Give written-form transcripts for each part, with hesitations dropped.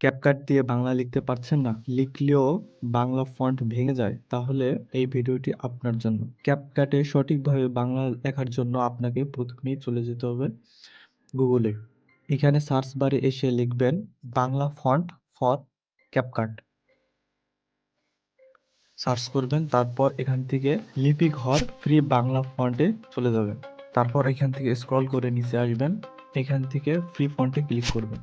CapCut দিয়ে বাংলা লিখতে পারছেন না, লিখলেও বাংলা ফন্ট ভেঙে যায়, তাহলে এই ভিডিওটি আপনার জন্য। ক্যাপকাটে সঠিকভাবে বাংলা লেখার জন্য আপনাকে প্রথমেই চলে যেতে হবে গুগলে। এখানে সার্চ বারে এসে লিখবেন Bangla font for CapCut, search করবেন। তারপর এখান থেকে লিপি ঘর ফ্রি বাংলা ফন্টে চলে যাবেন। তারপর এখান থেকে স্ক্রল করে নিচে আসবেন, এখান থেকে ফ্রি ফন্টে ক্লিক করবেন।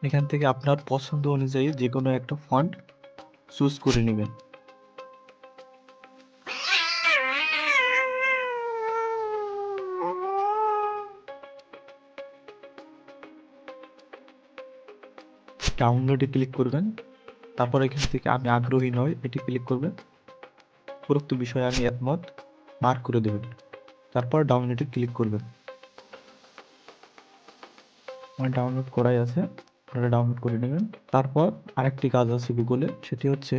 এখান থেকে আপনার পছন্দ অনুযায়ী যে কোনো একটা ফন্ট চুজ করে নেবেন। ডাউনলোডে ক্লিক করবেন। তারপর এখান থেকে আমি আগ্রহী নই এটি ক্লিক করবেন। উপরোক্ত বিষয়ে আমি একমত মার্ক করে দেবেন। তারপর ডাউনলোডে ক্লিক করবেন। আমার ডাউনলোড করাই আছে, আপনারা ডাউনলোড করে নেবেন। তারপর আরেকটি কাজ আছে গুগলে, সেটি হচ্ছে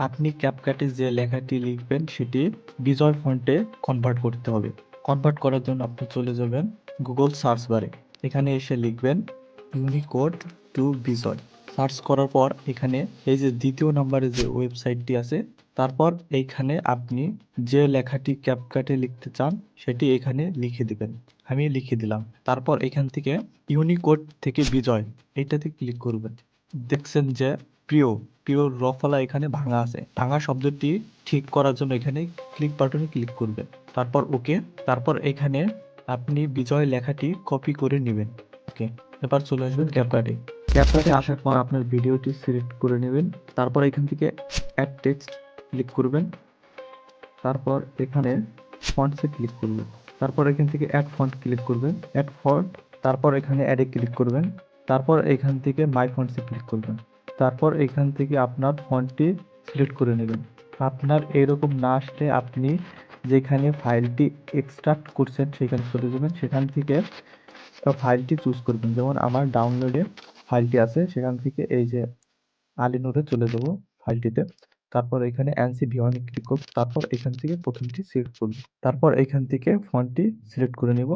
আপনি ক্যাপকাটে যে লেখাটি লিখবেন সেটি বিজয় ফন্টে কনভার্ট করতে হবে। কনভার্ট করার জন্য আপনি চলে যাবেন গুগল সার্চ বারে, এখানে এসে লিখবেন ইউনিকোড টু বিজয়। সার্চ করার পর এখানে এই যে দ্বিতীয় নম্বরে যে ওয়েবসাইটটি আছে, তারপর এইখানে আপনি যে লেখাটি ক্যাপকাটে লিখতে চান সেটি এখানে লিখে দিবেন। আমি লিখে দিলাম। তারপর এখান থেকে ইউনিকোড থেকে বিজয় এইটাতে ক্লিক করবেন। দেখছেন যে প্রিয় প্রিয় রফলা এখানে ভাঙা আছে। ভাঙা শব্দটি ঠিক করার জন্য এখানে ক্লিক বাটনে ক্লিক করবেন। তারপর ওকে। তারপর এখানে আপনি বিজয় লেখাটি কপি করে নেবেন। ওকে, এবার চলে আসবেন ক্যাপকাটে। ক্যাপকাটে আসার পর আপনার ভিডিওটি সিলেক্ট করে নেবেন। তারপর এখান থেকে অ্যাড টেক্সট ক্লিক করবেন। তারপর এখানে ফন্টসে ক্লিক করবেন। তারপর এখান থেকে অ্যাড ফন্ট ক্লিক করবেন, অ্যাড ফন্ট। তারপর এখানে অ্যাডে ক্লিক করবেন। তারপর এখান থেকে মাই ফন্টসে ক্লিক করবেন। তারপর এখান থেকে আপনার ফন্টটি সিলেক্ট করে নেবেন। আপনার এরকম না আসলে আপনি যেখানে ফাইলটি এক্সট্রাক্ট করছেন সেখানে চলে যাবেন, সেখান থেকে ফাইলটি চুজ করবেন। যেমন আমার ডাউনলোডে ফাইলটি আছে, সেখান থেকে এই যে আলিনুরে চলে যাব ফাইলটিতে। তারপর এখানে এনসি ভি1 ক্লিক করব। তারপর এখান থেকে প্রথমটি সিলেক্ট করব। তারপর এখান থেকে ফন্টটি সিলেক্ট করে নেব।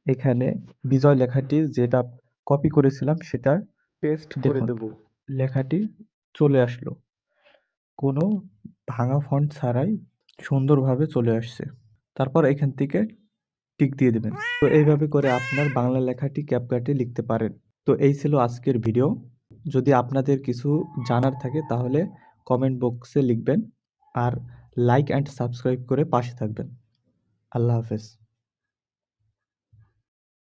এখানে বিজয় লেখাটি যেটা কপি করেছিলাম সেটা পেস্ট করে দেব। লেখাটি চলে আসলো, কোনো ভাঙা ফন্ট ছাড়াই সুন্দরভাবে চলে আসছে। তারপর এখান থেকে টিক দিয়ে দেবেন। তো এইভাবে করে আপনার বাংলা লেখাটি ক্যাপকাটে লিখতে পারেন। তো এই ছিল আজকের ভিডিও। যদি আপনাদের কিছু জানার থাকে তাহলে কমেন্ট বক্সে লিখবেন, আর লাইক অ্যান্ড সাবস্ক্রাইব করে পাশে থাকবেন। আল্লাহ হাফেজ।